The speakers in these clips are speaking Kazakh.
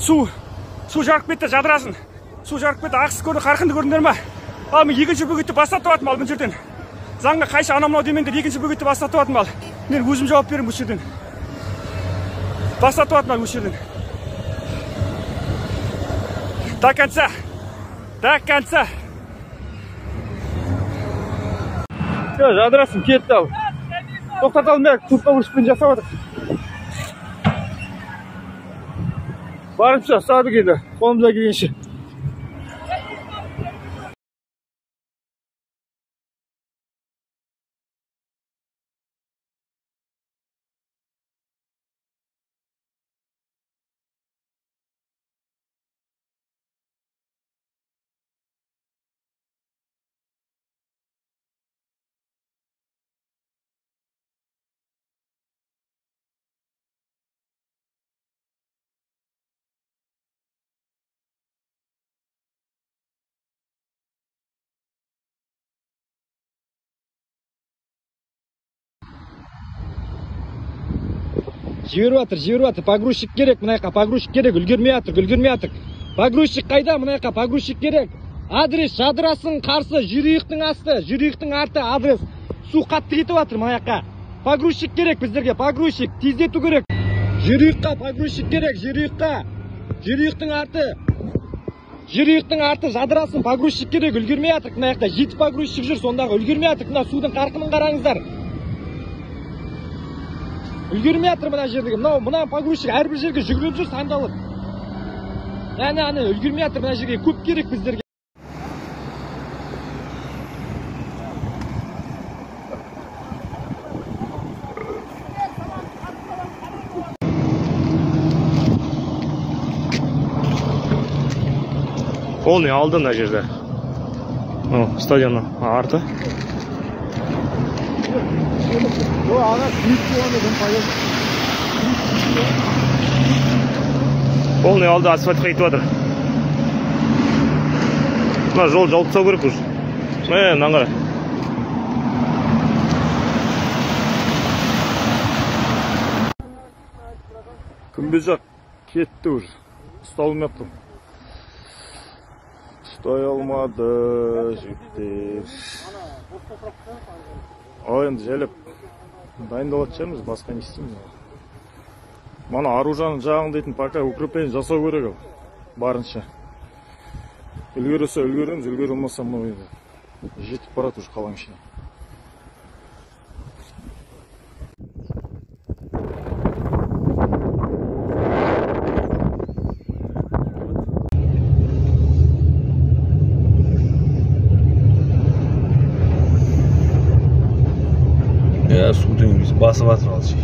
Су жарып кетті, жадырасын. Су жарып кетті, ақсыз көрді, қарқынды көрдіңдер ме? Ал мен екінші бөгетті бастатып атым ал бұл жерден. Заңға қайшы анау демеңдер, екінші бөгетті бастатып атым ал. Мен өзім жауап берем бұл жерден. Бастатып атым ал бұл жерден. До конца. До конца. Жадырасын кетті ал. Тоқтат алмайық, тұтқа ұрыспен жасап атыр. Барымша сады келді, қолымызға келгенше. Жіберіп атыр, погрузчик керек, мынаяққа погрузчик керек, үлгермей атыр. Погрузчик қайда, мынаяққа погрузчик керек. Адрес, жадырасын қарсы, жүрейіктің асты, жүрейіктің арты, адрес. Су қатты кетіп атыр, мынаяққа. Погрузчик керек біздерге, погрузчик, тездету керек. Жүрейікқа погрузчик керек, жүрейікқа. Жүрейіктің арты, жадырасын погрузчик керек, үлгермей атыр, мынаяқта. 7 погрузчик жүр, сондағы үлгермей атыр, мына судың қарқынын қараңыздар. Үлгермей атыр мына жердегі. Мына погрузчик әрбір жерге жүгіріп жүр сандалып. Әне, үлгермей атыр мына жерге. Көп керек біздерге. Полный алды мына жерде. Стадионның арты. Полный алды асфальт қайтып отыр. Мына жол жауып тастау керек уже. Мынаны қара. Күмбезжақ кетті уже. Ұстай алмапты. Ұстай алмады жігіттер. Енді жайлап дайындалатын шығармыз, басқа не істейміз. Мана аружанның жағын дейтін пока укрепление жасау керек. Барынша. Үлгерілсе үлгереміз, үлгере olmasa мынау жетіп барады уже қаланың ішіне. Судың басып атыр ал şey.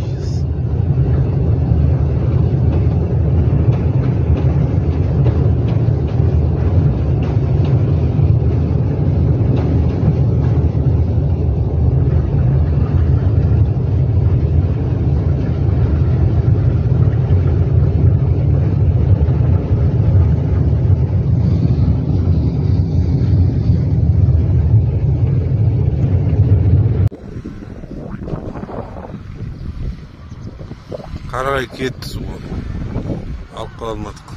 Қарай кетті су. Алып қала алмадық.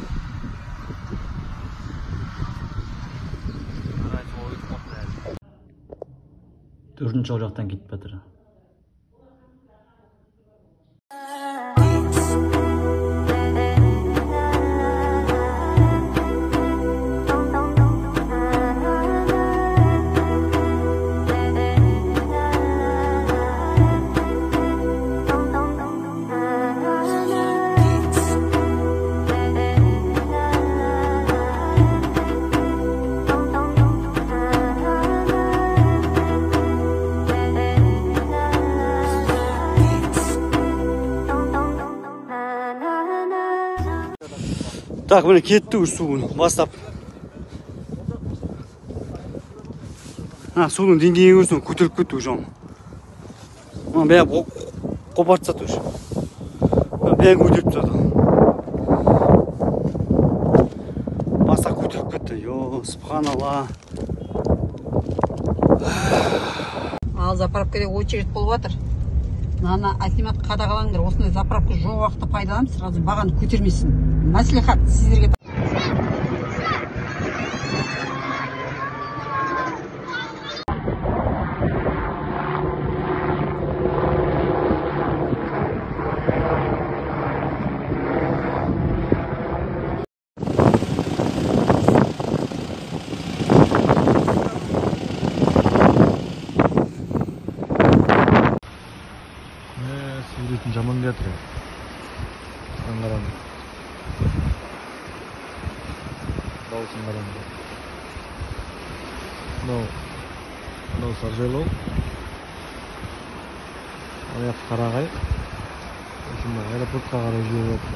Төртінші ол жақтан кетіп жатыр. Так, міне кетті суын бастап. Судың деңгейі көрсең көтеріліп кетті уже. Бәрі қопарып тастады уже. Бәрі көтеріліп тастады. Басқа көтеріліп кетті. Субханалла. Ал заправкада очередь болып жатыр. Ана акимат қадағалаңдар, осындай заправка жоқ уақытта пайдаланып, сразу бағаны көтермесін. Мәслихат сіздерге. Суретін жаман кетір. Қараңғы. Даусын қараңғы. Мынау саржайлау. Аяқ қарағай. Осында аэропортқа қарай жүріп отыр.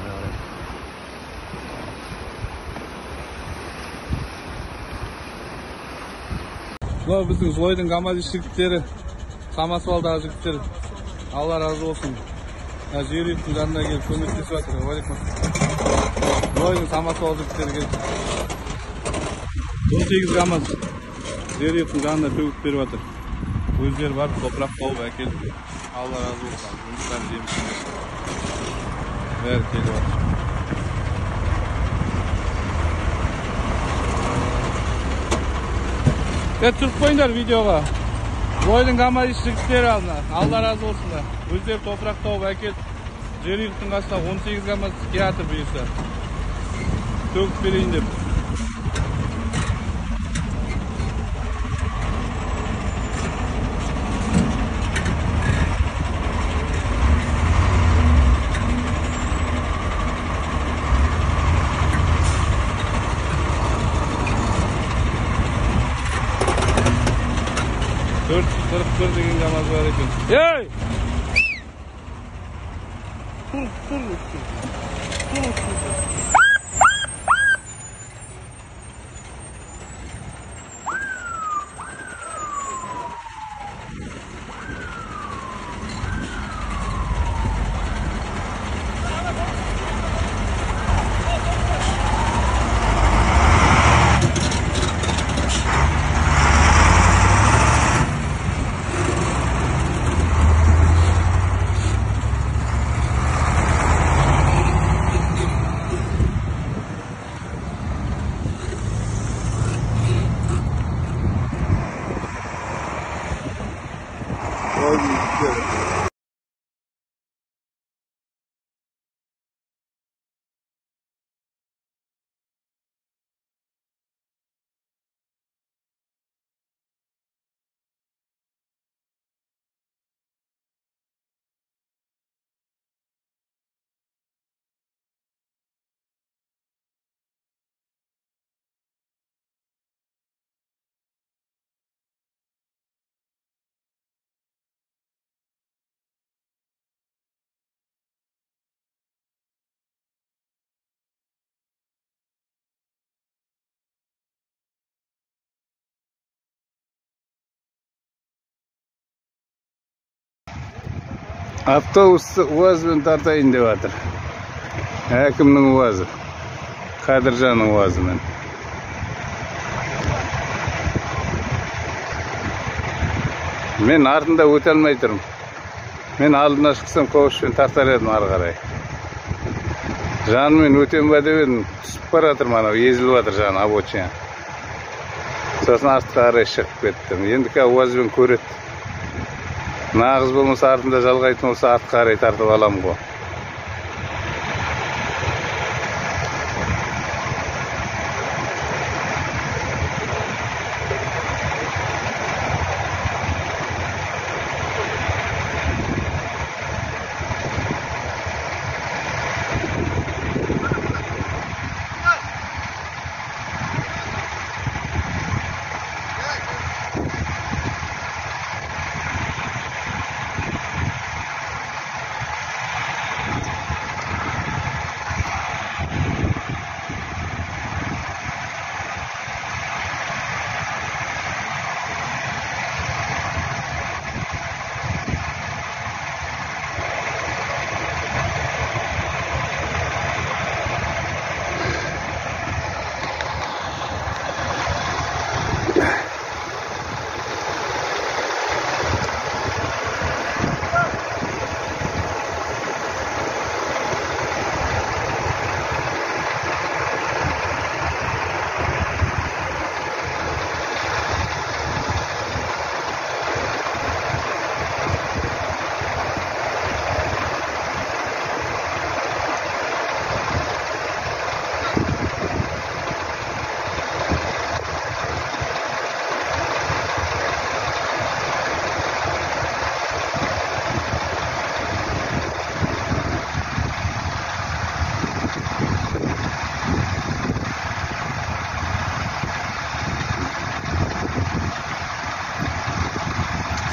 Мынау біздің Злойдың ГАМАЗ жігіттері, Самосвалдағы жігіттер. Алла разы болсын. Жүйріктің жанына келіп көмектесіп жатыр. Злойдың Самосвал жігіттері келіп. 18 ГАМАЗ жүйріктің жанына төгіп беріп жатыр. Өздері барып топырақ тауып әкеліп. Алла разы болсын. Жұмыстар жемісін. Бәрі келіп жатыр. Түсіріп қойыңдар видеоға. Злойдың ГАМАЗ жігіттері алдына. Алла разы болсын да. Өздері топырақ тауып әкеліп. Жүйріктің қасына 18 ГАМАЗ келатыр бұйырса. Төгіп берейін деп. Kırık деген ГАМАЗ var ekan. Hey! Автобусты УАЗбен тартайын деп жатыр. Әкімнің УАЗы. Қадыржанның УАЗымен. Мен артында өте алмай тұрмын. Мен алдына шықсам ковшпен тартар едім ары қарай. Жанымен өтем ба деп едім, түсіп бара жатыр мана, езіліп жатыр жаны обочина. Сосын артқа қарай шығып кеттім. Енді УАЗбен көреді. Нағыз болмаса артында жалғайтын болса артқа қарай тартып аламын ғой.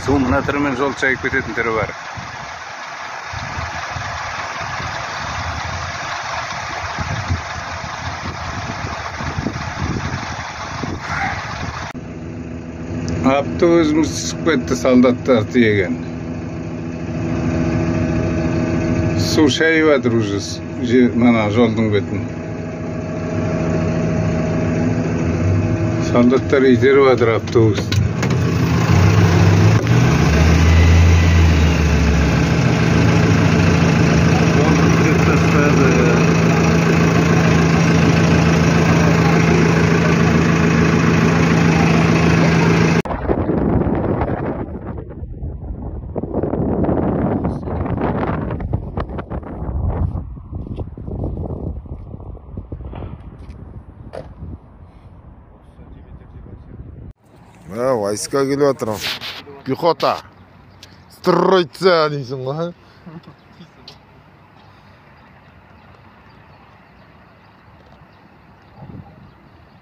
Су мына түрімен жол шайып кететін түрі бар. Автобусымыз түсіп кетті, солдаттар тиеген. Су шайып жатыр уже мына жолдың бетін. Солдаттар итеріп жатыр автобус. Войска келіп жатыр. Пехота. Строиться дейсің ғой.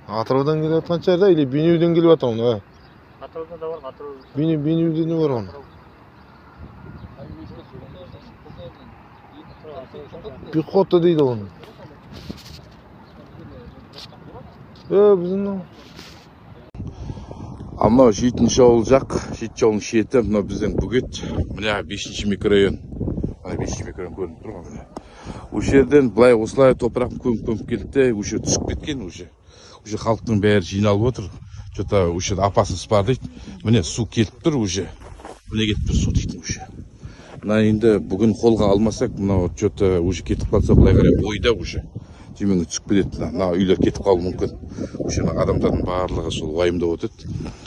Атыраудан келіп жатқан шығар, или Бейнеуден келіп жатыр оны? Атыраудан да бар, Атырау. Бейнеуден бар оны. Пехота дейді оны. Біздің Мынау жетінші ауыл жақ, жетінші ауылдың шеті, мынау біздің Бөгет, мына 5-ші микрорайон. Мына 5-ші микрорайон көрініп тұр ғой. Осы жерден былай осылай топырақ көміп келді, осы түсіп кеткен уже. Уже халықтың бәрі жиналып отыр. Что-то уже опасность бар дейді. Міне су келіп тұр уже. Міне кетіп тұр су дейді уже. Мына енді бүгін қолға алмасақ, мынау что-то уже кетіп қалса былай қарай ойда уже. Темеңі түсіп кетеді, мына үйлер кетіп қалуы мүмкін. Осы адамдардың барлығы сол уайымдап отыр.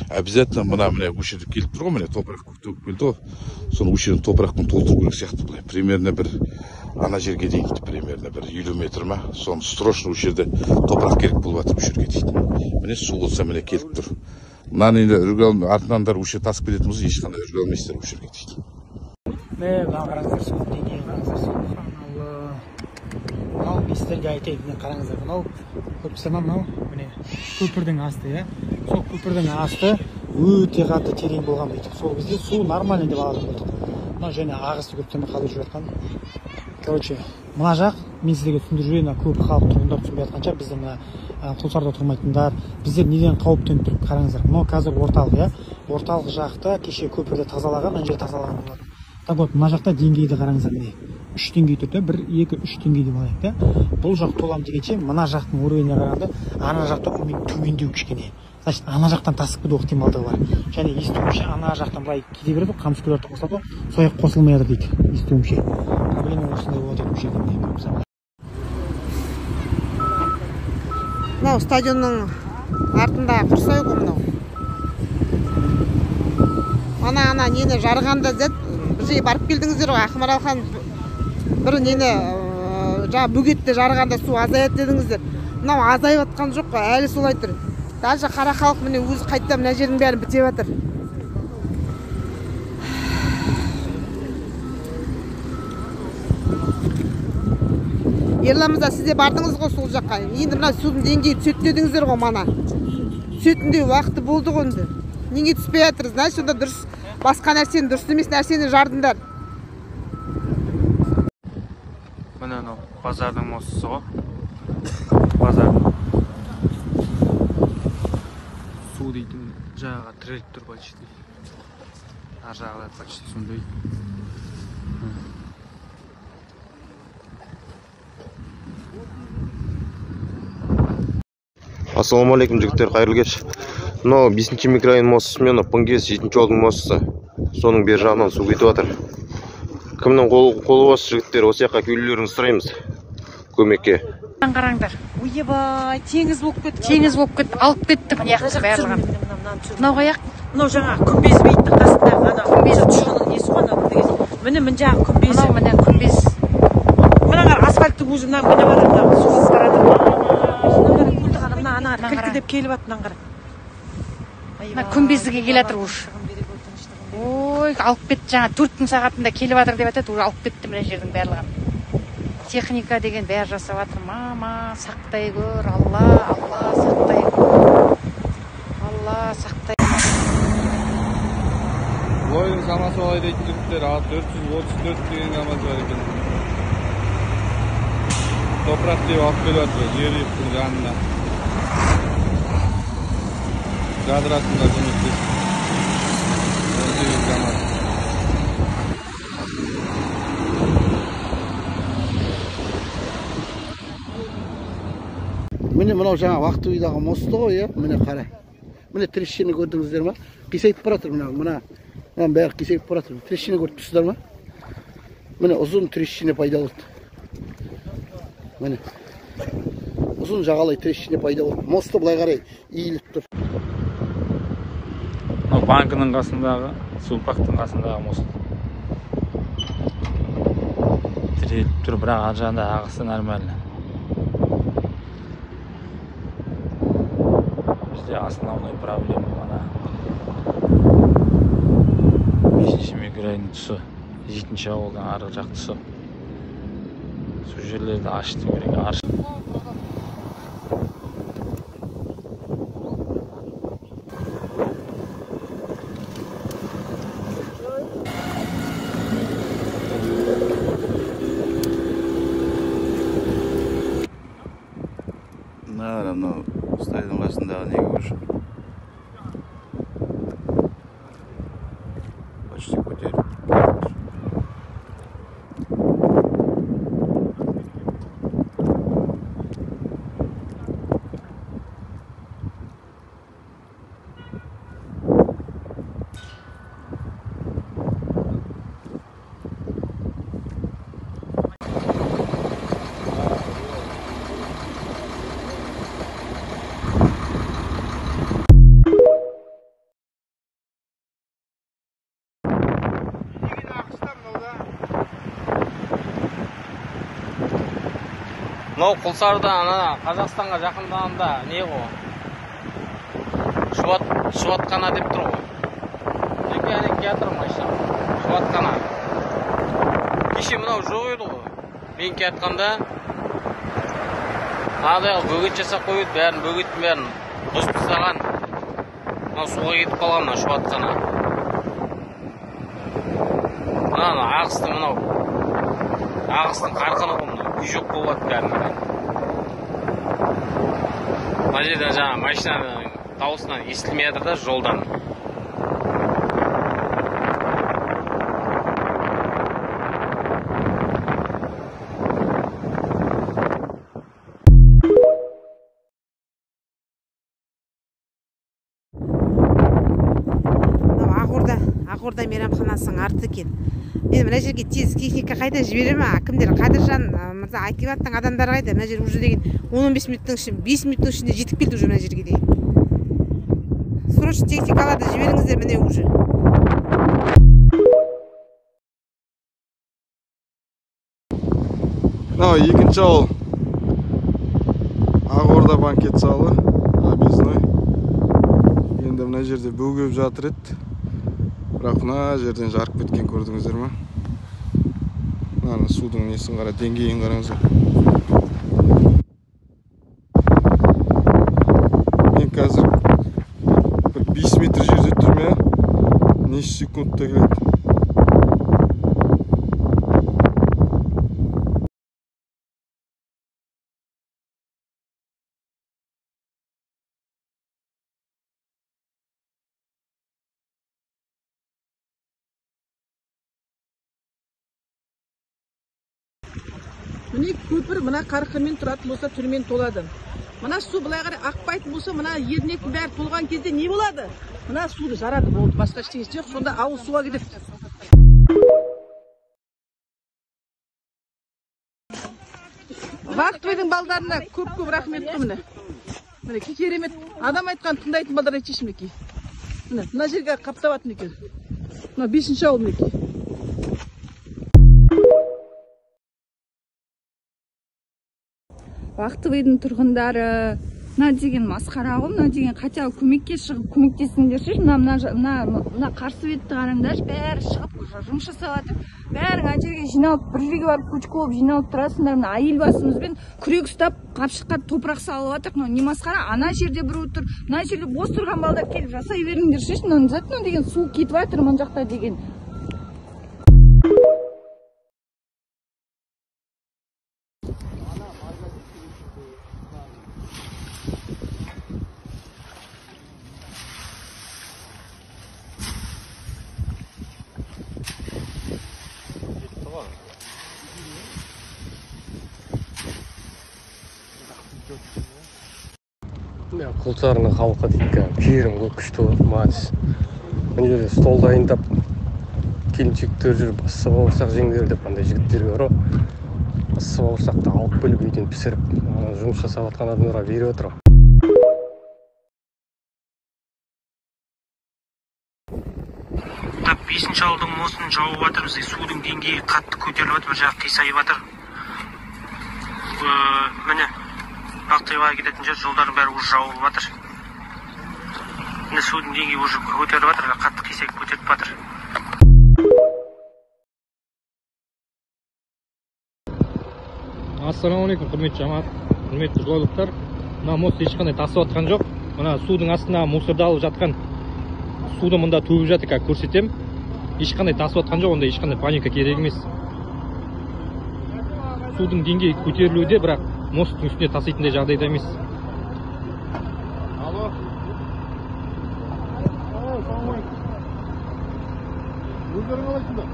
Обязательно мына осы жерде келіп тұр ғой, міне топырақ төгіп келді ғой. Соны осы жерден топырақпен толтыру керек сияқты былай. Примерно бір ана жерге дейін дейді, примерно бір 50 метр ма. Соны срочно осы жерде топырақ керек болып жатыр осы жерге дейді. Міне су болса міне келіп тұр. Мынаны енді артынандар осы жерде тасып кететін болса, ешқандай үрге алмайсыздар осы жерге дейді. Қараңыздар, суық деңгейін қараңыздар. Мынау сіздерге айтайын, міне қараңыздар, мынау көріпсіздер ма, мынау міне көпірдің асты, иә. Сол көпірдің асты өте қатты терең болған бүйтіп. Сол кезде су нормально деп алатын болдық. Мына және ағысы көптен қалып жатқан. Короче, мына жақ мен сіздерге түсіндіріп жіберейін, көп халық тұрғындар түсінбей жатқанша, біздің мына Құлсарда тұрмайтындар, біздер неден қауіптеніп тұрып қараңыздар. Мынау қазір орталық, иә. Орталық жақта кеше көпірді тазалаған, мына жер тазалаған болады. Так вот, мына жақта деңгейді қараңыздар, міне 3 деңгей тұр, 1, 2, 3 деңгей деп алайық, да. Бұл жақ толам дегенше, мына жақтың уровеніне қарағанда, ана жақта төмендеу кішкене. Значит, ана жақтан тасып кету ықтималдығы бар. Және естуімше, ана жақтан былай кете береді, қамыс-күлерді қосады, сояқ қосылмай жатыр дейді, естуімше. Проблема осындай болады осы жерде. Мынау стадионның артында құрсай ғой мынау. Ана нені жарғанда бізге барып келдіңіздер ғой, Ақмаралхан бір нені Бөгетте жарғанда су азаяды дедіңіздер. Мынау азайып атқан жоқ қой, әлі солай тұр. Даже қара халық міне өзі қайтта мына жердің бәрін бітеп жатыр. Ерлан мырза, сізде бардыңыз ғой сол жаққа. Енді мына судың деңгейі түседі дедіңіздер ғой мана. Түсетіндей уақыты болды ғой енді. Неге түспей жатыр? Значит, сонда дұрыс басқа нәрсені, дұрыс емес нәрсені жардыңдар. Міне анау базардың мостысы ғой. Базардың. Су дейтін жағаға тіреліп тұр почти. Ар жағалар почти сондай. Ассалаумалейкум жігіттер, қайырлы кеш. Мынау 5-ші микрорайон мостысы мен Пыңгес 7-ші жолдың мостысы. Соның бер жағынан су кетіп жатыр. Кімнің қолы осы жігіттер, осы жаққа келулеріңізді сұраймыз көмекке. Қараңдар. Ойбай, теңіз болып кетті, алып кетті мына жақты барлығын. Мынау қаяқ? Мынау жаңа күмбез бейттің қасындағы ана күмбез тұшының несі ғой ана. Міне жағы күмбезі. Міне күмбез. Мына асфальттың өзі мына міне бар ана суыз барады. Ана кілкідеп келіп ат мынан қара. Мына күмбездіге келатыр уж. Ой, алып кетті жаңа 4 сағатында келіп жатыр деп айтады, уже алып кетті мына жердің барлығын. Техника деген бәрі жасап жатыр. Мама, сақтай көр, Алла, сақтай көр. Алла, сақтай. ойдың самасы олай дейтін жігіттер 434 деген КамАЗ бар екен. Топырақ деп алып келіп жатыр жерұйықтың жанына. Жадырасында көмектесіп. 18 КамАЗ. Міне мынау жаңа Ақтөбедегі мосты ғой, иә? Міне қара. Міне трещина көрдіңіздер ма? Қисайып баратыр мына бәрі қисайып баратыр. Трещина көріп тұрсыздар ма? Міне ұзын трещина пайда болды. Міне. Ұзын жағалай трещина пайда болды. Мосты былай қарай иіліп тұр. Мынау банкінің қасындағы, Сулпақтың қасындағы мост. Тіреліп тұр, бірақ ар жағында ағысы нормально. Бізде основной проблема мына 5-ші микрорайон тұсы, 7-ші ауылдың арғы жақ тұсы. Сол жерлерді ашыту керек, Мынау стайдың қасындағы неге көші? Почти көтеріп. Мынау Құлсарда Қазақстанға жақындағанда не ғой? Шуатқана деп тұр ғой. Әне келатыр машина. Шуатқана. Кеше мынау жоқ еді ғой. Мен келатқанда анадай бөгет жасап қойды, бәрін бөгеттің бәрін бұзып тастаған. Мынау суға кетіп қалған мына Шуатқана. Мынау ағыстың мынау. Ағыстың қарқыны ғой мынау. Жоқ болады кәдімгі. Мына жерден жаңа машинаның дауысынан естілмей жатыр да жолдан. Ақорда мейрамханасының арты екен. Мен мына жерге тез техника қайда жіберемін? Кімдер? Қадыржан мырза акиваттың адамдары қайда? Мына жер уже деген 10-15 минуттың ішінде, 5 минуттың ішінде жетіп келді уже мына жерге деген. Срочно техникаларды жіберіңіздер міне уже. Мынау екінші ауыл. Ақорда банкет залы, объездной. Енді мына жерде бөгеп жатыр еді. Бірақ мына жерден жарып кеткен көрдіңіздер ма? Мына судың несін қара, деңгейін қараңыздар. Мен қазір бір 5 метр жерде тұрмын, неше секундта келеді. Міне көпір мына қарқынмен тұратын болса түрмен толады. Мына су былай қарай ақпайтын болса, мына ернектің бәрі толған кезде не болады? Мына суды жарады болды, басқа ештеңесі жоқ, сонда ауыл суға кетеді. Ақтөбенің балдарына көп рахмет қой міне. Міне керемет адам айтқан тыңдайтын балдар айтшы мінекей. Мына жерге қаптаватын екен. Мына 5-ші ауыл мінекей. Ақтөбенің тұрғындары мына деген масқара ғой, мына деген хотя бы көмекке шығып көмектесіңдерші. Мына қарсы бетті қараңдаршы, бәрі шығып жұмыс жасап жатыр. Бәрің ана жерге жиналып, бір жерге барып көчкі болып жиналып тұрасыңдар. Мына әйел басымызбен күрек ұстап, қапшыққа топырақ салып жатыр. Мынау не масқара? Ана жерде біреу тұр, мына жерде бос тұрған балдар келіп жасай беріңдерші. Мына затын деген су кетіп жатыр мына жақта деген. Құлсарының халқы дейді, жерім көп күшті болады, мағыз. Мына жерде стол дайындап, келіншектер жүріп, ыссы бауырсақ жеңдер деп, андай жігіттерге бар ғой. Ыссы бауырсақты алып келіп, үйден пісіріп, жұмыс жасап жатқан адамдарға беріп отыр. 5-ші ауылдың мосын жауып жатыр, бізде судың деңгейі қатты көтеріліп жатыр, бір жақ қисайып жатыр. Міне Ақтайға кететін жер жолдардың бәрі уже жауылып жатыр. Міне судың деңгейі уже көтеріліп жатыр, қатты қисайып көтеріліп жатыр. Ассалаумағалейкум, құрметті жамағат, құрметті жолаушылар. Мына мост ешқандай тасып жатқан жоқ. Мына судың астына мусорды алып жатқан суды мында төгіп жатыр, как көрсетем. Ешқандай тасып жатқан жоқ, онда ешқандай паника керек емес. Судың деңгейі көтерілуде, бірақ мосттың үстіне таситындай жағдайда емес. Алло. Өздерің қалайсыңдар?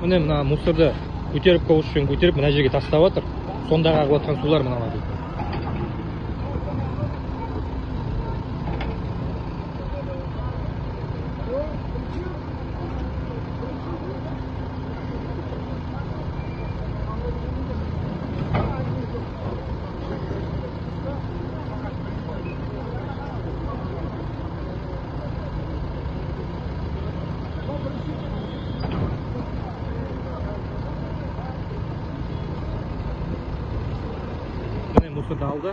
Міне мына мусорды көтеріп, ковшпен көтеріп, мына жерге тастап жатыр. Сонда ағып жатқан сулар мыналар дейді. Мусорды алды.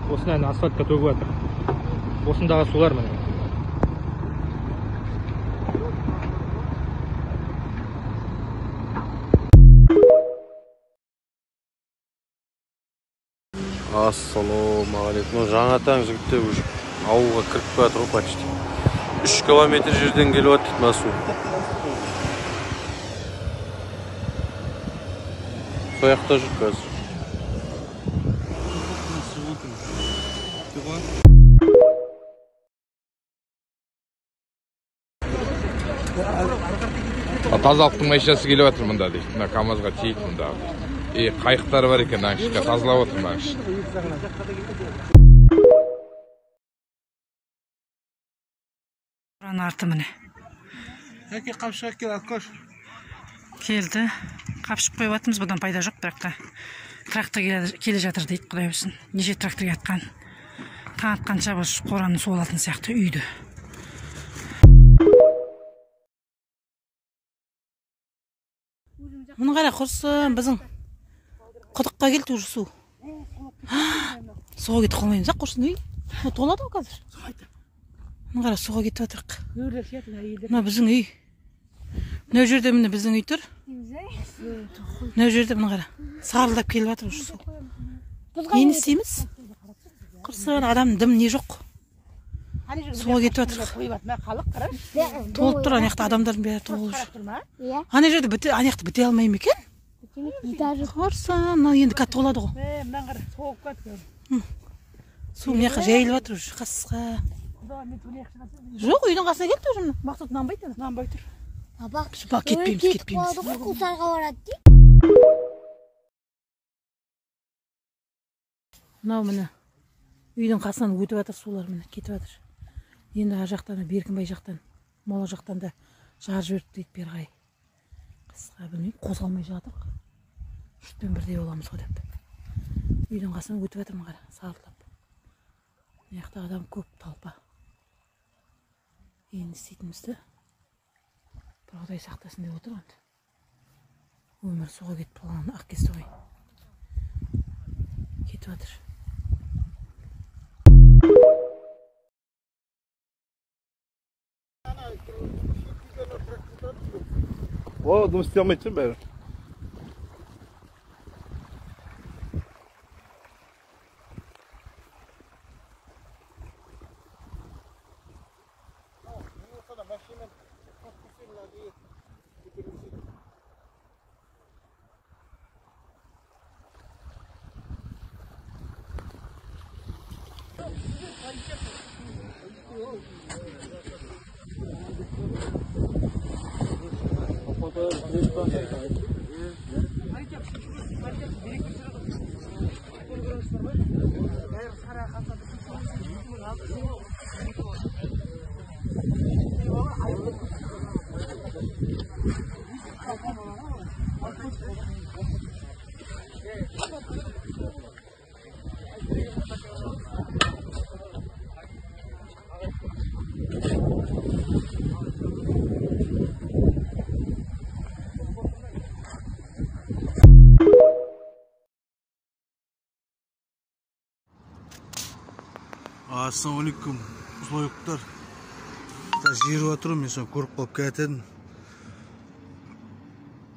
Осыны асфальтқа төгіп жатыр. Осындағы сулар міне. Ассалаумағалейкум. Жаңатаң жігіттер ауылға кіріп жатыр ғой почти. 3 километр жерден келіп жатыр мына су. Сояқта жүр қазір. Тазалықтың машинасы келіп жатыр мында дейді. Мына КамАЗға тиейді мында. Қайықтары бар екен, аңшыға тазалап отыр ма аңшы. Арты міне. Яке қапшыға кел, Акош. Келді. Қапшық қойып атымыз, бұдан пайда жоқ, бірақ та трактор келе жатыр дейді, құдай білсін. Неше трактор атқан. Таң атқанша бұл қораның су алатын сияқты үйді. Мұны қара құрсын, біздің құдыққа келді уже су. Суға кетіп қалмаймыз, құрсын үй. Толады ғой қазір. Мұны қара суға кетіп атырық. Мұна біздің үй. Мына жерде міне біздің үй тұр. Мына жерде мұны қара. Сарылдап келіп атыр уже су. Нені істейміз? Құрсын, адам дым не жоқ. Суға кетіп атырық. Толып тұр, анаяқта адамдардың бәрі толып жүр. Ана жерде біте алмай ма екен? Құрсын, енді қатты толады ғой. Су мына жайылып атыр уже, қасқа. Жоқ, үйдің қасына келді уже. Мақсат нанбай тұр. Кетпейміз. Мынау міне үйдің қасынан өтіп жатыр сулар, міне кетіп жатыр. Енді ар жақтан, Беркінбай жақтан, Мола жақтан да жарып жіберді дейді Берғай. Қысқа білмеймін, қозғалмай жатыр. Үштен бірдей боламыз ғой деп. Үйдің қасынан өтіп жатыр мына сарылдап. Мына жақта адам көп, талпа. Енді істейтінімізді бір құдай сақтасын деп отырған. Өмір суға кетіп қалған ақ кесті ғой. Кетіп жатыр. О, жұмыс істей алмайды бәрі. Ассалаумалейкум, злойықтар. Жер отырмын, мен соны көріп қалып кетедім.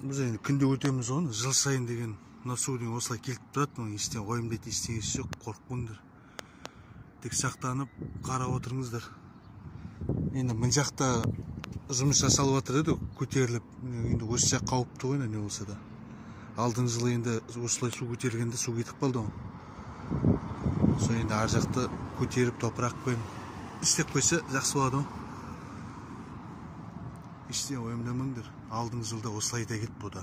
Біз енді күнде өтеміз оны, жыл сайын деген мына су деген осылай келіп тұрады, оның ештеңе қойым дейді, ештеңесі жоқ, қорықпаңдар. Тек сақтанып қарап отырыңыздар. Енді мына жақта жұмыс жасалып жатыр еді, көтеріліп, енді осы жақ қауіпті ғой, не болса да. Алдыңғы жылы енді осылай су көтерілгенде су кетіп қалды ғой. Сол енді ар жақты көтеріп топырақпен істеп қойса жақсы болады ғой. Ештеңе уайымдамаңдар. Алдыңғы жылда осылай да кетіп бұда.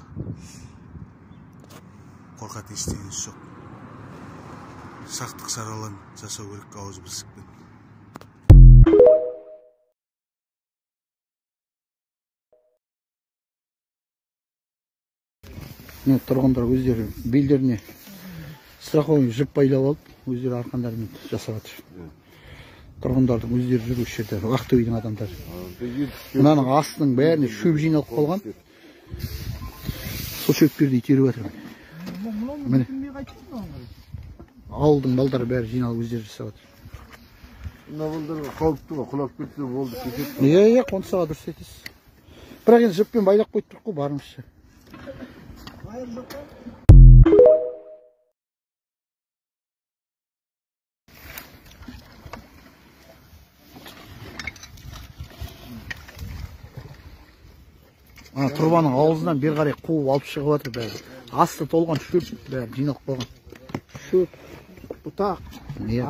Қорқатын ештеңесі жоқ. Сақтық шараларын жасау керек ауыз білсікпен. Тұрғындар өздері белдеріне страховый жіп байлап алып, өздері арқандарымен жасап жатыр. Тұрғындардың өздері жүруші жерде, Ақтөбейдің адамдары. Мынаның астының бәріне шөп жиналып қалған. Сол шөптерді итеріп жатыр. Міне. Ауылдың балдары бәрі жиналып өздері жасап жатыр. Мына балдарға қауіпті ғой, құлап кетсе болды, кетеді. Иә, қонсаға дұрыс айтасыз. Бірақ енді жіппен байлап қойып тұрық қой, барымызша. Тұрбаның ауызынан бер қарай қуып алып шығып жатыр бәрі. Асты толған шөп бәрі жиналып қалған. Шөп, бұтақ,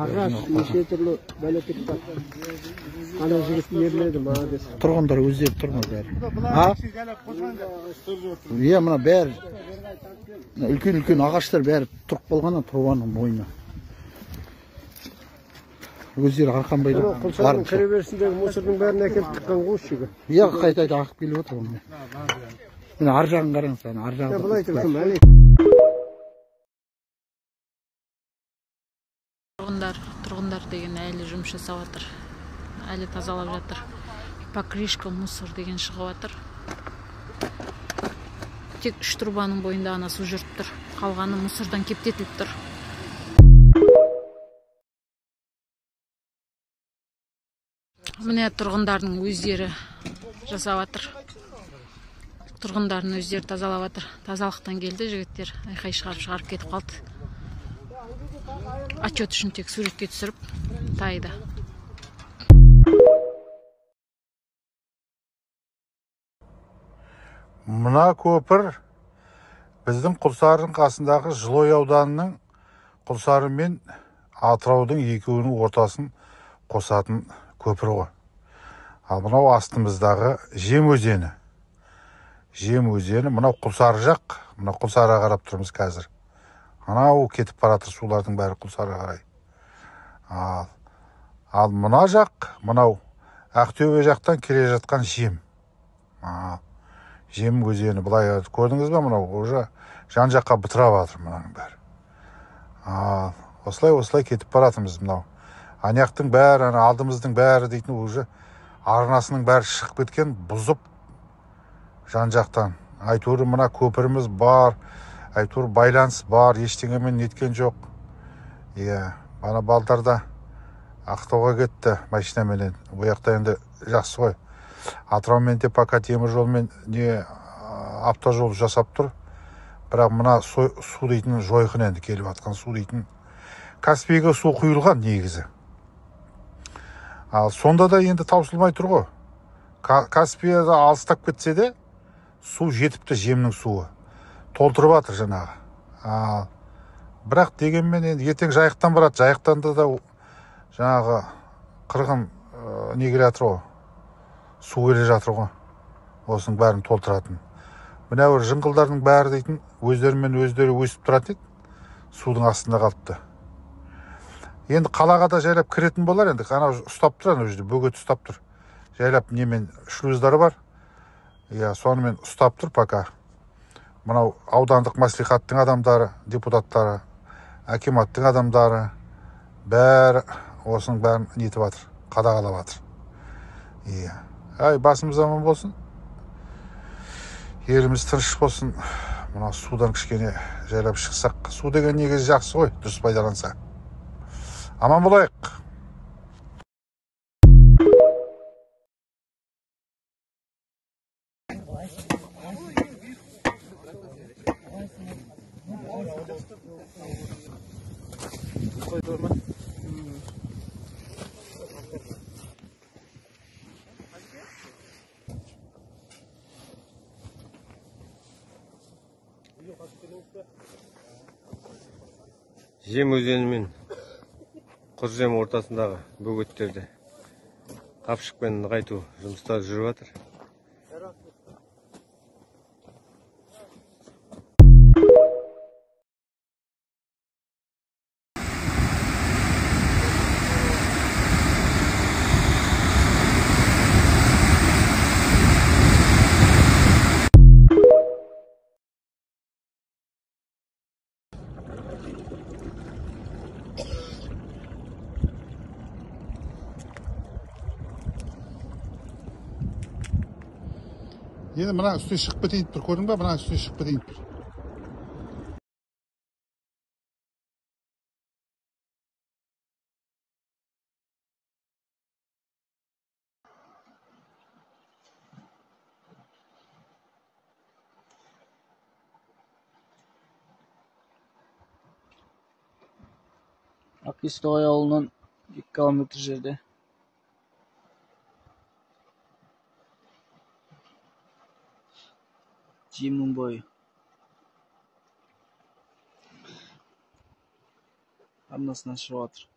ағаш, неше түрлі бәлекет бар. Ана жігіт ерледі, молодец. Тұрғындар өздері тұрмай бәрі. Иә, мына бәрі үлкен ағаштар бәрі тұрып қалған тұрбаның бойына. Өздері арқан байлап. Құлсардың кіреберісіндегі мусордың бәрін әкеліп тыққан ғой шүгі. Иә, қайта ағып келіп отыр оны. Міне ар жағын қараңыз, ар жағын. Бұлай тұрсын, әлі. Тұрғындар деген әлі жұмыс жасап жатыр. Әлі тазалап жатыр. Покрышка мусор деген шығып жатыр. Тек 3 трубаның бойында ана су жүріп тұр. Қалғаны мусордан кептетіліп тұр. Міне тұрғындардың өздері жасап жатыр. Тұрғындардың өздері тазалап жатыр. Тазалықтан келді жігіттер. Айқай шығарып кетіп қалды. Отчет үшін тек суретке түсіріп тайды. Мына көпір біздің Құлсарының қасындағы Жылой ауданының Құлсары мен Атыраудың екеуінің ортасын қосатын көпір ғой. Ал мынау астымыздағы Жем өзені. Жем өзені, мынау Құлсары жақ, мынау Құлсарға қарап тұрмыз қазір. Мынау кетіп баратыр сулардың бәрі Құлсарға қарай. Ал мына жақ, мынау Ақтөбе жақтан келе жатқан Жем. Жем өзені, былай көрдіңіз бе, мынау уже жан жаққа бытырап жатыр мынаның бәрі. Осылай кетіп баратырмыз мынау. Анияқтың бәрі, алдымыздың бәрі дейтін уже арнасының бәрі шығып кеткен, бұзып жан жақтан. Айтуыр мына көпіріміз бар, айтуыр байланыс бар, ештеңемен неткен жоқ. Бана балдарда Ақтауға кетті машинаменен. Ояқта енді жақсы ғой. Атыраумен де пока темір жолмен не автожол жасап тұр. Бірақ мына су дейтін жойқын енді келіп атқан су дейтін. Каспийге су құйылған негізі. Ал сонда да енді таусылмай тұр ғой. Каспияда алыстап кетсе де су жетіпті, жемнің суы. Толтырып атыр жаңағы. Бірақ дегенмен енді ертең жайықтан барады. Жайықтан да жаңағы қырғын не келе жатыр ғой. Су келе жатыр ғой. Осының бәрін толтыратын. Мына бір жыңғылдардың бәрі дейтін өздерімен өздері өсіп тұрады еді. Судың астында қалыпты. Енді қалаға да жайлап кіретін болар енді. Қана ұстап тұр, ана жерде бөгет ұстап тұр. Жайлап немен шлюздары бар. Сонымен ұстап тұр пока. Мынау аудандық маслихаттың адамдары, депутаттары, акиматтың адамдары бәрі осының бәрін нетіп жатыр, қадағалап жатыр. Басымыз аман болсын. Еліміз тыныш болсын. Мына судан кішкене жайлап шықсақ. Су деген негізі жақсы ғой, дұрыс пайдаланса. Аман болайық. Жем өзені мен Құржем ортасындағы бөгеттерді қапшықпен нығайту жұмыстары жүріп жатыр. Енді мына үсте шығып кетейін тұр, көрдің ба? Мына үсте шығып кетейін тұр. Ақестоғай ауылынан 2 километр жерде. Жемнің бойы. Арнасынан шығып жатыр.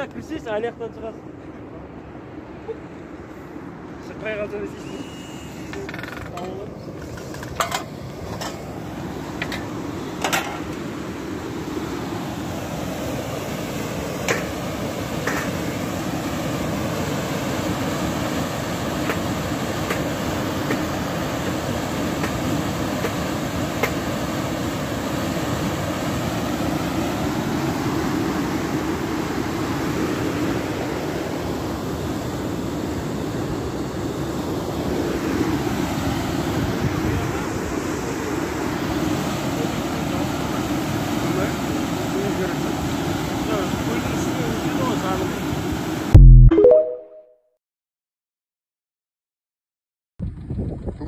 Кірсейсің, аяқтан шығасың. Шықпай қалса өсейсің.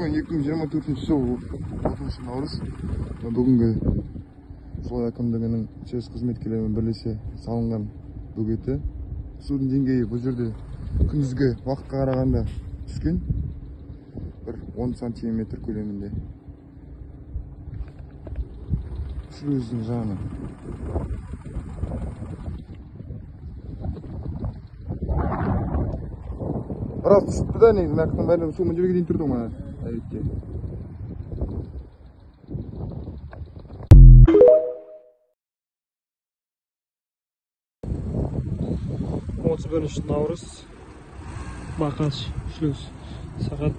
жылы 6 наурыз бүгінгі Жылой әкімдігінің ЧС қызметкерлерімен бірлесе салынған бөгеті. Судың деңгейі бұл жерде күндізгі уақытқа қарағанда түскен бір 10 сантиметр көлемінде. Шлюздің жаны. Біраз түсіпті да, негізі нақтың бәрін су мүнделге дейін тұрды ма әлекте. 31 наурыз Бақаш шлюз сағат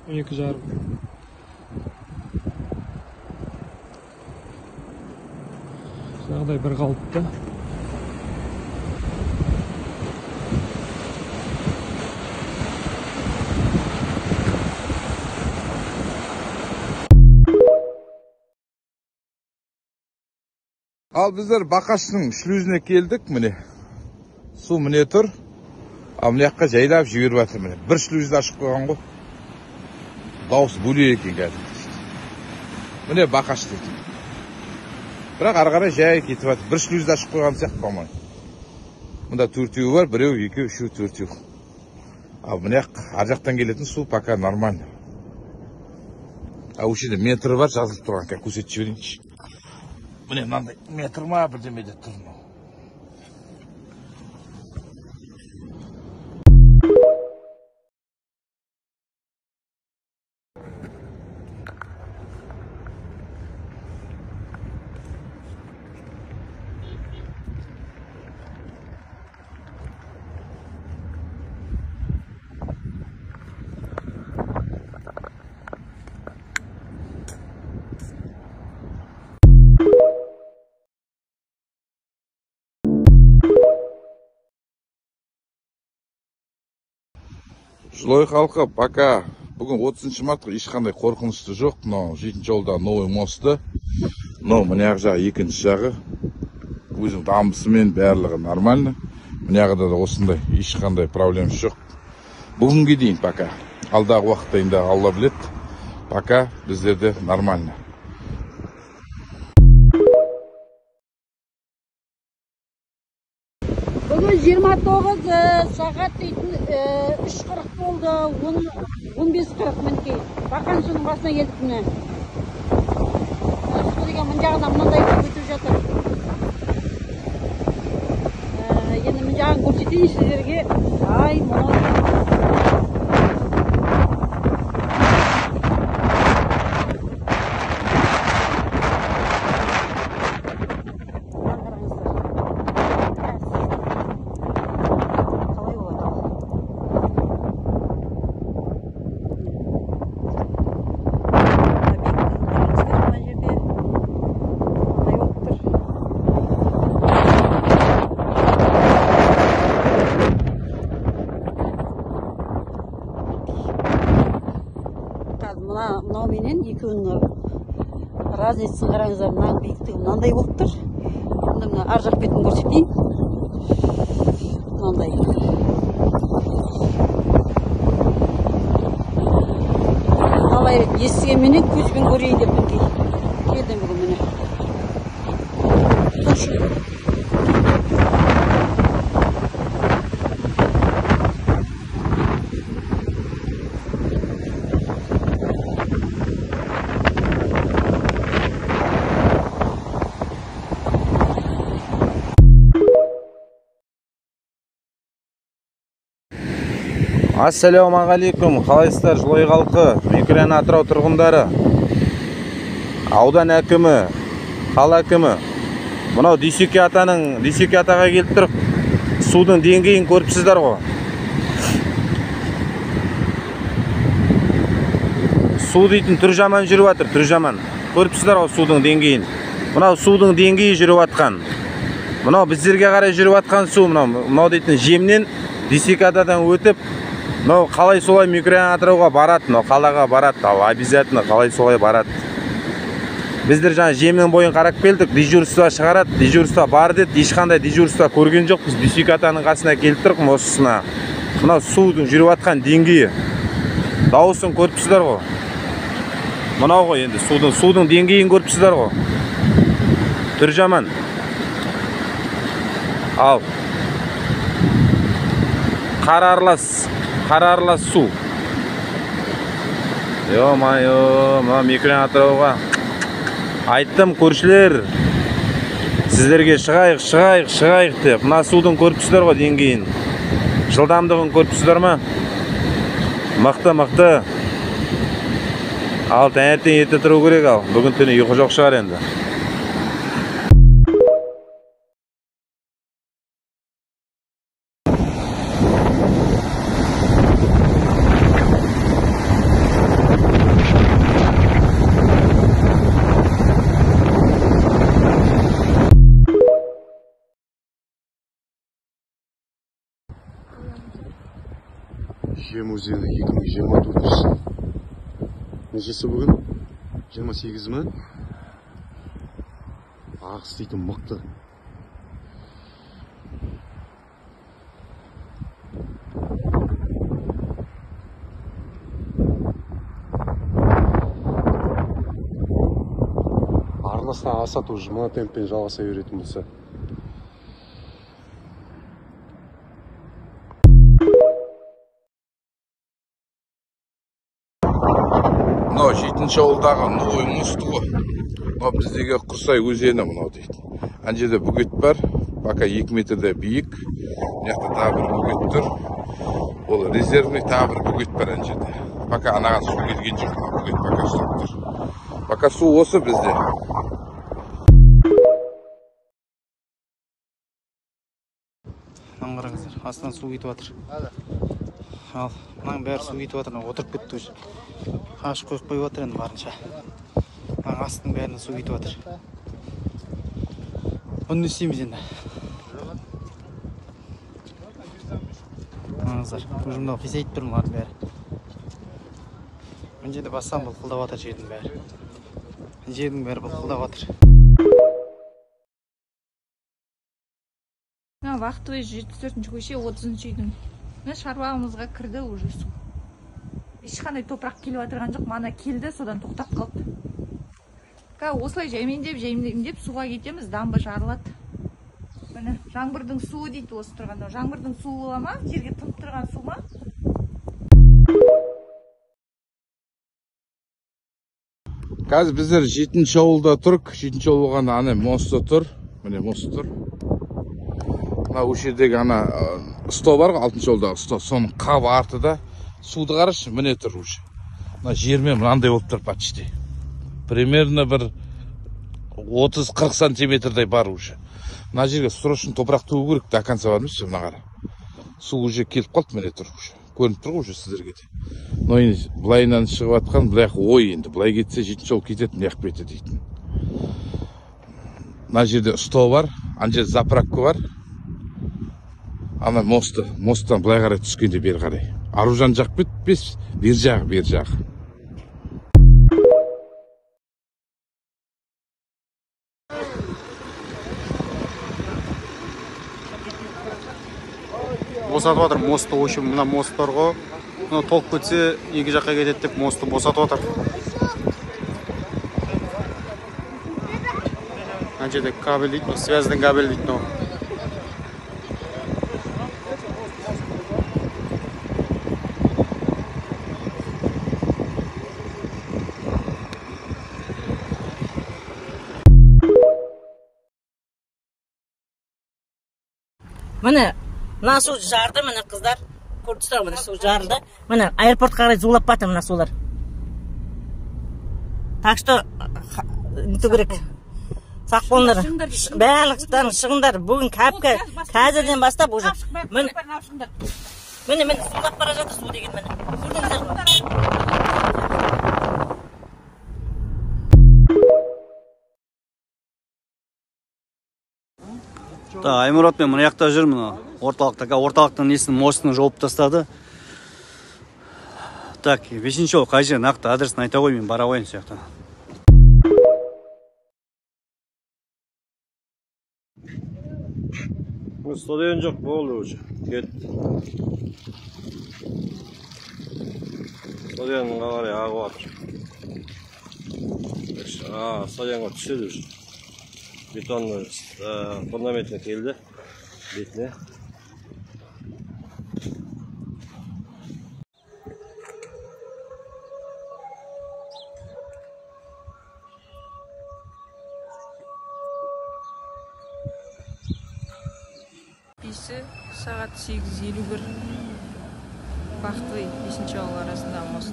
12:30. Жағдай бір қалыпты. Ал біздер Бақаштың шлюзіне келдік, міне. Су міне тұр. Ал міне жаққа жайлап жіберіп жатыр, міне. Бір шлюзді ашып қойған ғой. Дауыс бөлек екен кәдімгі. Міне Бақаш дейді. Бірақ ары қарай жай кетіп жатыр. Бір шлюзді ашып қойған сияқты болмай. Мұнда төртеуі бар, біреу, екеу, үшеу, төртеу. Ал міне ар жақтан келетін су пока нормально. Ал өшеде метрі бар, жазылып тұрған, көрсетіп жіберейінші. Міне мынандай метр ма бірдемеде тұр. Жылой халқы, пока бүгін 30 мартқа ешқандай қорқынышты жоқ. Мынау 7 жолда новый мосты. Мынау мына жағы екінші жағы. Өзінің дамбысымен барлығы нормально. Мына жағда да осындай ешқандай проблем жоқ. Бүгінге дейін пока. Алдағы уақытта енді Алла білет. Пока біздерде нормально. Бүгін 29 сағат дейтін 3:40 болды, 15:40 мінекей. Бақан суының басына келдік міне. Су деген мын жағынан мынандай өтіп жатыр. Енді мын жағын көрсетейін сіздерге. Ай, мынау. Мынау менен екеуінің разницасын қараңыздар, мынаның биіктігі мынандай болып тұр. Мына ар жақ бетін көрсетейін. Мынандай. Талай рет естігенменен көзбен көрейін деп мінекей. Келдім бүгін міне. Ассалаумағалейкум, қалайсыздар Жылой халқы, микрорайон Атырау тұрғындары, аудан әкімі, қала әкімі. Мынау Дүйсеке атаға келіп тұрып, судың деңгейін көріпсіздер ғой. Су дейтін түр жаман жүріп жатыр, түр жаман. Көріпсіздер ғой судың деңгейін. Мынау судың деңгейі жүріп жатқан. Мынау біздерге қарай жүріп жатқан су, мынау дейтін жемнен Дүйсеке атадан өтіп, мынау қалай солай микрорайон Атырауға барады, мынау қалаға барады, ал обязательно қалай солай барады. Біздер жаңа жемнің бойын қарап келдік, дежурство шығарады, дежурство бар деді, ешқандай дежурство көрген жоқ. Біз Дүйсеке атаның қасына келіп тұрық, осысына. Мынау судың жүріп жатқан деңгейі. Дауысын көріпсіздер ғой. Мынау ғой енді судың деңгейін көріпсіздер ғой. Түрі жаман. Ал. Қарарлас су. Йо-майо, мына микрофон атырауға. Айттым, көршілер. Сіздерге шығайық деп. Мына судың көріпсіздер ғой деңгейін. Жылдамдығын көріпсіздер ма? Мықты. Ал таңертең ерте тұру керек ал. Бүгін түні ұйқы жоқ шығар енді. Жем өзені 2024 нешесі бүгін? 28 ма? Ағыс дейтін мықты. Арнасына асат уже мына темппен жалғаса беретін болса. Мынау 7-ші ауылдағы новый мост ғой. Мынау біздегі Құрсай өзені мынау дейді. Ана жерде бөгет бар, пока 2 метрде биік. Мына тағы бір бөгет тұр. Ол резервный тағы бір бөгет бар ана жерде. Пока анаған су келген жоқ, бөгет пока ұстап тұр. Пока су осы бізде. Мынаны қараңыздар, астынан су кетіп жатыр. Ал, мынаның бәрі су кетіп жатыр, отырып кетті уже. Қашып қойып жатыр енді барынша. Мынаның астының бәрінен су кетіп жатыр. Бұны не істейміз енді? Қараңыздар, ұжымда қисайып тұр мұның бәрі. Мына жерде бассам былқылдап жатыр жердің бәрі. Жердің бәрі былқылдап жатыр. Вақтыбай 74-ші көше 30-ші үйдің. Шаруамызға кірді уже су. Ешқандай топырақ келіп отырған жоқ, мана келді, содан тоқтап қалды. Осылай жаймендеп суға кетеміз, дамба жарылады. Міне, жаңбырдың суы дейді осы тұрғанда. Жаңбырдың суы бола ма? Жерге тұнып тұрған су ма? Қазір біздер 7-ші ауылда тұрық. 7-ші ауыл болғанда ана мосты тұр. Міне мост тұр. Мына өшедегі ана сто бар ғой, 6-ші ауылдағы сто. Соның қабы артыда суды қарашы, міне тұр уже. Мына жермен мынандай болып тұр почти. Примерно бір 30-40 сантиметрдай бар уже. Мына жерге срочно топырақ төгу керек, до конца бармыз, мына қара. Су уже келіп қалды, міне тұр уже. Көрініп тұр уже сіздерге де. Но енді былайынан шығып атқан, бірақ ой енді, былай кетсе 7-ші ауыл кетеді, мына жаққа беті дейтін. Мына жерде сто бар, ана жерде заправка бар. Ана мосттан былай қарай түскенде бері қарай. Аружан жақ бітпес, бер жағы. Босатып жатыр мостты, өшіп, мына мосттар ғой. Мына толып кетсе, екі жаққа кетеді деп мостты босатып жатыр. Ана жерде кабель дейді, связьдің кабель дейді. Міне, мына су жарды, міне қыздар. Көрдіңіздер, міне су жарылды. Міне аэропортқа қарай зулап барды мына сулар. Так что нету керек. Сақ болыңдар. Барлықтан шығыңдар. Бүгін кәпкі қазірден бастап уже. Міне сулап бара жатыр су деген міне. Аймұрат мен мына жақта жүр, мына орталықтың несінің мостын жауып тастады. Так, 5-ші ауыл қай жер нақты адресын айта ғой, мен бара қояйын сияқты. Стадион жоқ, болды уже. Кет. Soyanға қарай ағып жатыр. Соянға түседі уже. Бетонның фундаментіне келді. Бетіне. Сағат 8:51. Бақтыбай 5-ші ауыл арасындағы мост.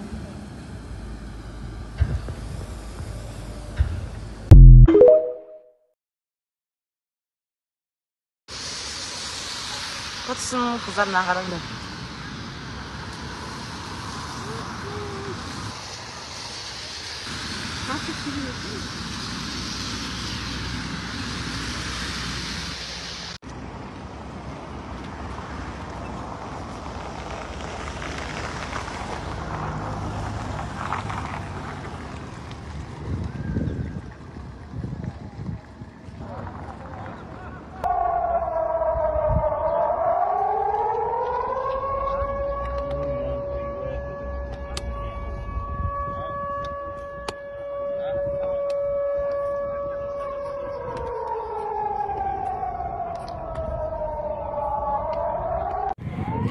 Құрсын қызарына қараңдар.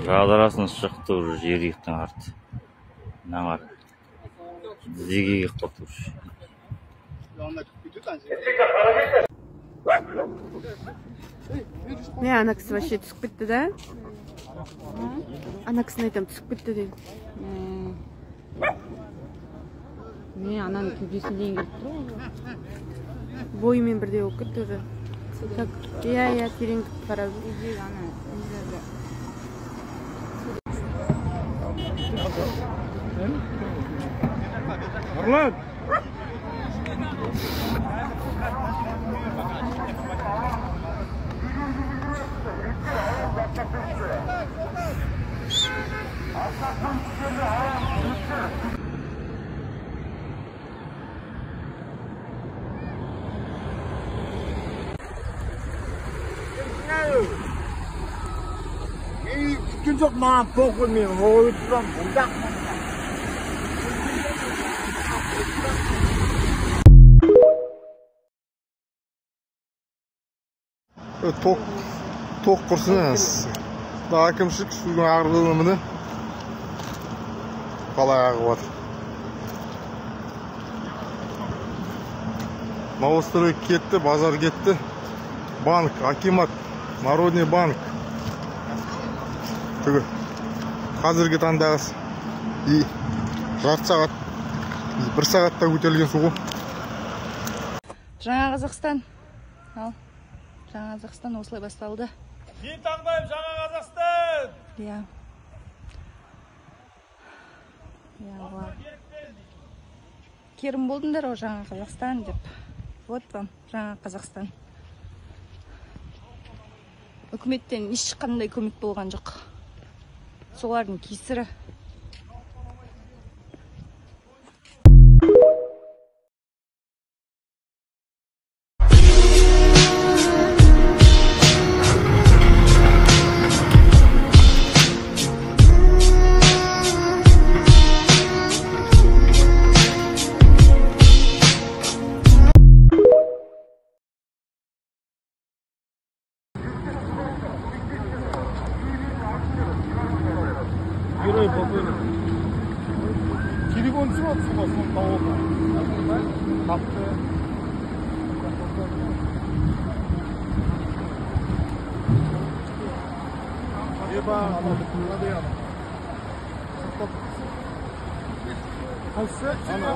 Жадырасын шықты уже жеріктің арты. Наңар. Дізеге қылды уже. Не, ана кісі вообще түсіп кетті да? Ана кісіні айтам түсіп кетті дейін. Не, ананың кеудесіне дейін келіп тұр ғой. Бойымен бірдей болып кетті уже. Иә, тереңдік қарап. Нұрлан! Күткен жоқ маған похуй, мен ойып тұрам, бұлдақ. Тоқ құрсын әз. Әкімшік судың ағырғылығы міне. Қалай ағып атыр. Новострой кетті, базар кетті. Банк, акимат, Народный банк. Түгі. Қазіргі таңдағыз. Жарты сағат, 1 сағатта көтерілген суғы. Жаңа Қазақстан. Ал. Жаңа Қазақстан осылай басталды. Ел таңдайым жаңа Қазақстан! Иә. Керім болдыңдар о жаңа Қазақстан деп. Вот вам жаңа Қазақстан. Үкіметтен ешқандай көмек болған жоқ. Солардың кесірі. Герой покойный. Телефон түсіп отсың ғой, соны тауып отыр. Тапты. Еба, ана бүтінға dey ана. Қайсы? Ана.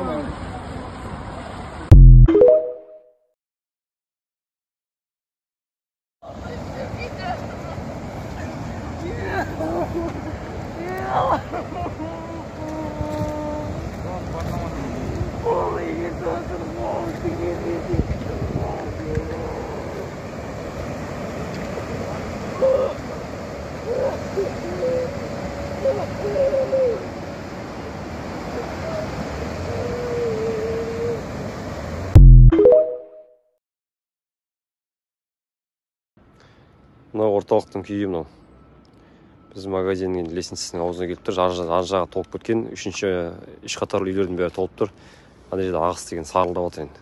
Мына орталықтың күйі мынау. Біз магазиннің лестницасының аузына келіп тұр. Жан жағы толып кеткен. Үшінші үш қатарлы үйлердің бәрі толып тұр. Ана жерде ағыс деген сарылдап отыр енді.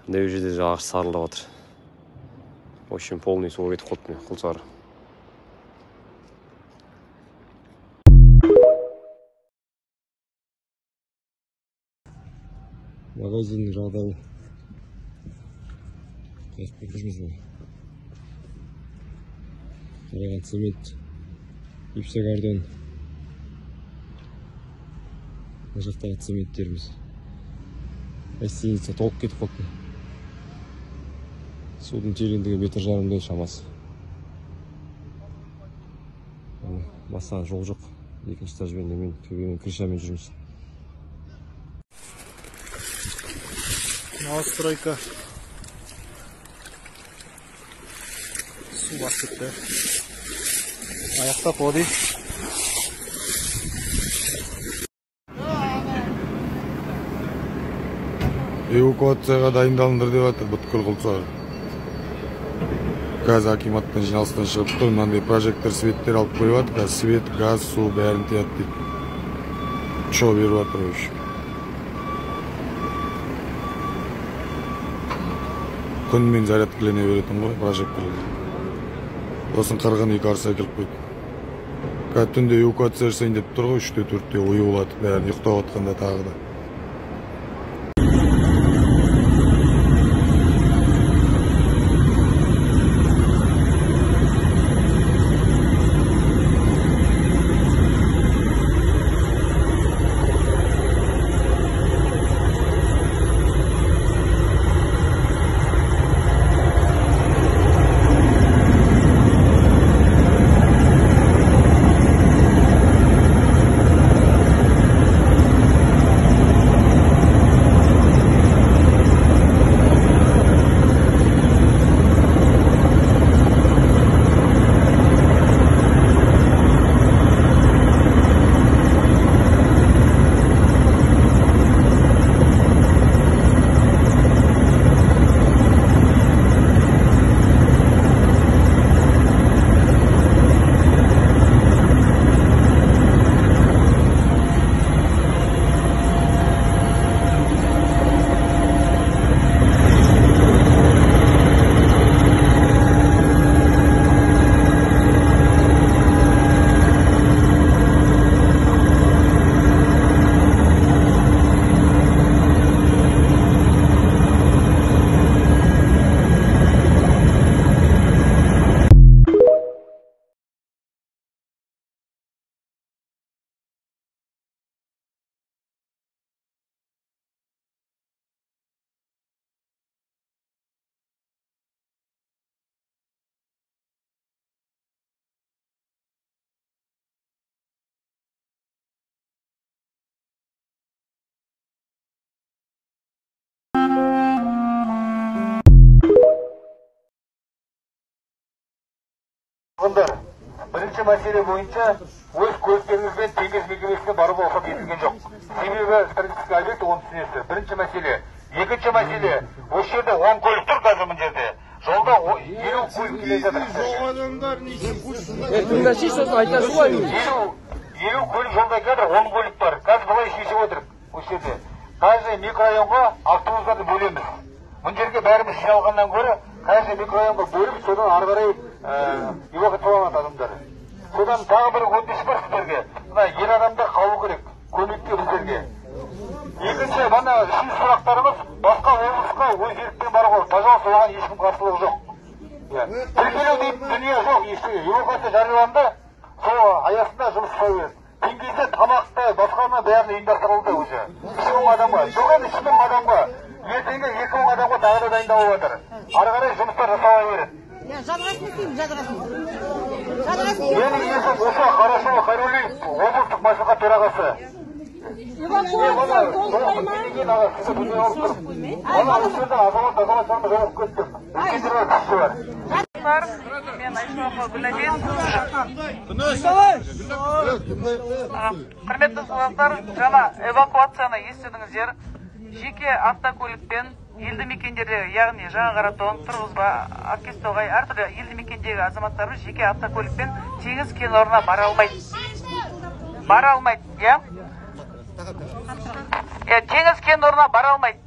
Ана жерде ағыс сарылдап отыр. В общем, полный суға кетіп қалды Құлсары. Магазиннің жағдайы. Қараған цемент, гипсокартон. Мына жақтағы цементтеріміз. Гостиница толып кетіп қалды. Судың тереңдігі метр жарымдай шамасы. Басқан жол жоқ. Екінші этажбен мен төбемен крышамен жүрміз. Новостройка. Су басып кетті. Аяқтап оди. Эвакуацияға дайындалыңдар деп жатыр бүткіл Құлсары. Қазір акиматтан жиналыстан шығып тұр, мынандай прожектор светтер алып қойып жатыр. Қазір свет, газ, су бәрін тияды дейді. Шоу беріп жатыр өш. Күнмен зарядкілене беретін ғой прожекторлар. Осын қырғын үй қарсы әкеліп қойды. Қазір түнде эвакуация жасайын деп тұр ғой, 3-4-те ойы болады, бәрін ұйықтап жатқанда тағы да. Бірінші мәселе бойынша өз көліктеріңізбен теңіз мекемесіне баруға рұқсат етілген жоқ. Себебі стратегический объект, оны түсінесіздер. Бірінші мәселе. Екінші мәселе, осы жерде 10 көлік тұр қазір мына жерде. Жолда 50 көлік келе жатыр. 50 көлік жолда келе, 10 көлік бар. Қазір былай шешіп отырып осы жерде. Қазір микрорайонға автобустарды бөлеміз. Мына жерге бәріміз жиналғаннан гөрі қазір микрорайонға бөліп, содан ары қарай эвакуацияланады адамдар. Содан тағы бір өтініш бар сіздерге. Мына ер адамдар қалу керек, көмекке біздерге. Екінші, мына үшінші сұрақтарымыз басқа облысқа өз ерікпен баруға, пожалуйста, оған ешкім қарсылығы жоқ. Тіркелу дейтін дүние жоқ, эвакуация жарияланды, сол аясында жұмыс жасай береді. Теңгеде тамақты, басқаны бәрін ұйымдастырылды уже. 2000 адамға, жоғын 2000 адамға, ертеңге 2000 адамға тағы да дайындалып жатыр. Ары қарай жұмыстар жасала береді. Менің есім осы Қарашова Хайруллин, облыстық мәслихат төрағасы. Мен Айшуапа Гүләден. Құрметті қонақтар, жаңа эвакуацияны естідіңіздер. жеке автокөлікпен елді мекендерде, яғни Жаңа Қаратон, Тұрғызба, Ақкестоғай, әртүрлі елді мекендегі азаматтарымыз жеке автокөлікпен теңіз кен орнына бара алмайды. Бара алмайды, иә? Теңіз кен орнына бара алмайды.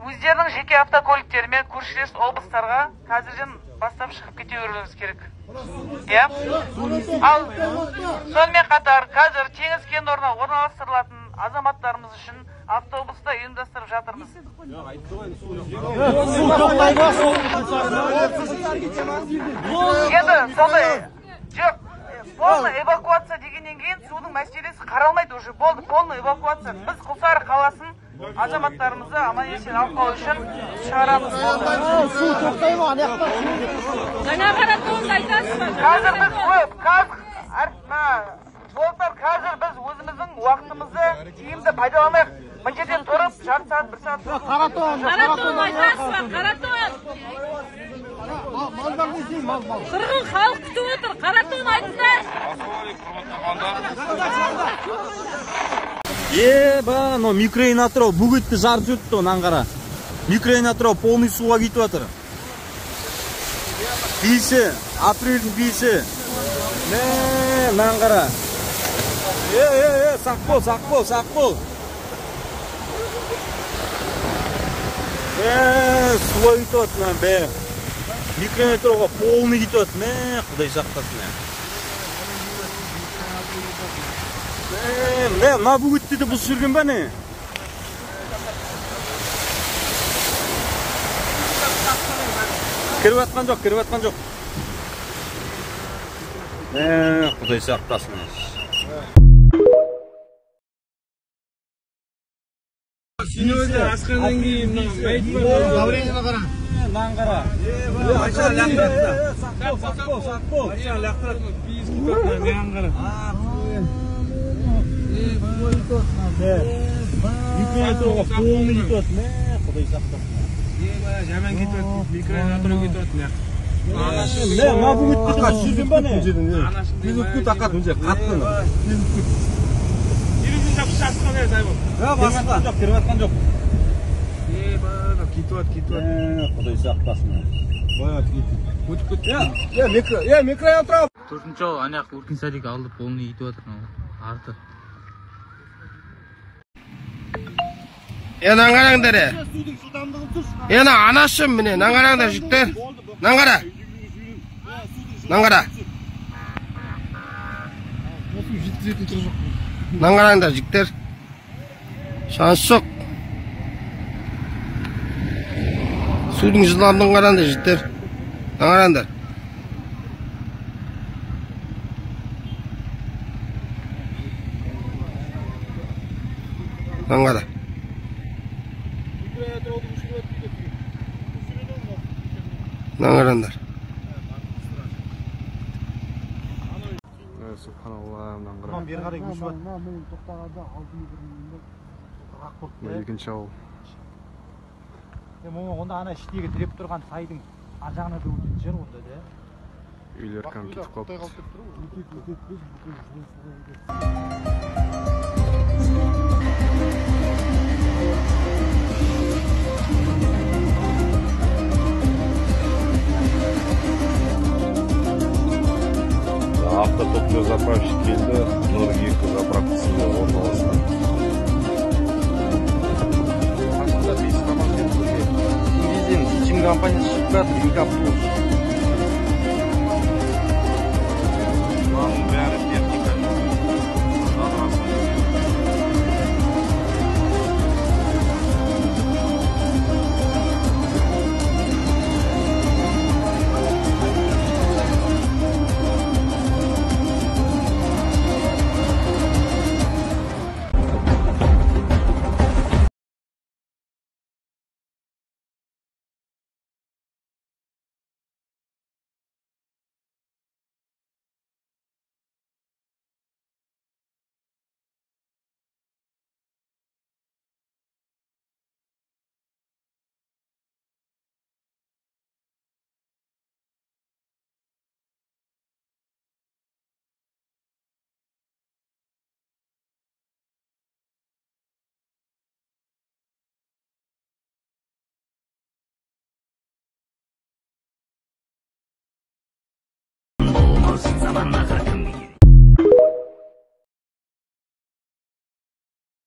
Өздерінің жеке автокөліктерімен көршілес облыстарға қазірден бастап шығып кете беруіңіз керек. Иә? Ал сонымен қатар қазір теңіз кен орнына орналастырылатын азаматтарымыз үшін автобуста ұйымдастырып жатырмыз. Енді сондай жоқ, полный эвакуация дегеннен кейін судың мәселесі қаралмайды уже, болды, полный эвакуация. Біз Құлсары қаласын азаматтарымызды аман есен алып қалу үшін шығарамыз. Су тоқтай ма, аяқта? Жаңа Қаратонды айтасыз ба? Қазір біз өзіміздің уақытымызды тиімді пайдаланайық. Мына жерден тұрып, жарты сағат, бір сағат. Қаратон айтасыз ба? Қаратон! Қырғын халық күтіп отыр, Қаратон айтыңдар. Ба, микроен атырау бүгітті жарып өтті, онан қара. Микроен атырау полный суға кетіп атыр. Бейсі, апрельдің бейсі. Онан қара. Сақ бол. Суға кетіп атыр, бә. Микроен атырауға полный кетіп атыр, құдай сақтасын. Мына бүгітті де бұз жүрген бә не? Кіріп атқан жоқ. Құдай сақтасын. Сенөзі асқаннан кейін мәйт бар. Давлениені қара. Нан қара. Айша лақтырады. Бейіз күтіп нан қара. Микроен атырауға полный кетіп атыр, құдай сақтасын. Жаман кетіп атыр, микроен атырау кетіп атыр. Ма бүгітті де жүрген ба не? Бүгітті тақат өзе, қаттың. Ерізін жапшы шасқан әр сайбол. Кіріп атқан жоқ. Кетіп атыр. Құдай сақтасын. Өтіп кетті. Микроен атырау. Төртінші жол анаяқ өркен сәлек алды, полный кетіп атыр. Арты. Нан қараңдар. Анашым міне, нан қараңдар жігіттер. Нан қара. Нан қараңдар жігіттер. Шанс жоқ. Судың жылдамдығын қараңдар жігіттер. Нан қараңдар. Нан қара. Нан қараңдар. Бері қарай көшіп екінші ауыл. Онда ана іштегі тіреп тұрған сайдың ар жағына да өтетін жер онда да. Үйлер кәм кетіп қалыпты. Автотопный заправщик келді, Нұр-2 заправкасында орналасқан. Қасында бейсі қаман келді. Сичим компаниясы шығып жатыр, 2 автобус.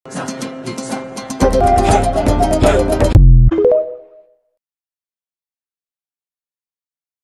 pizza.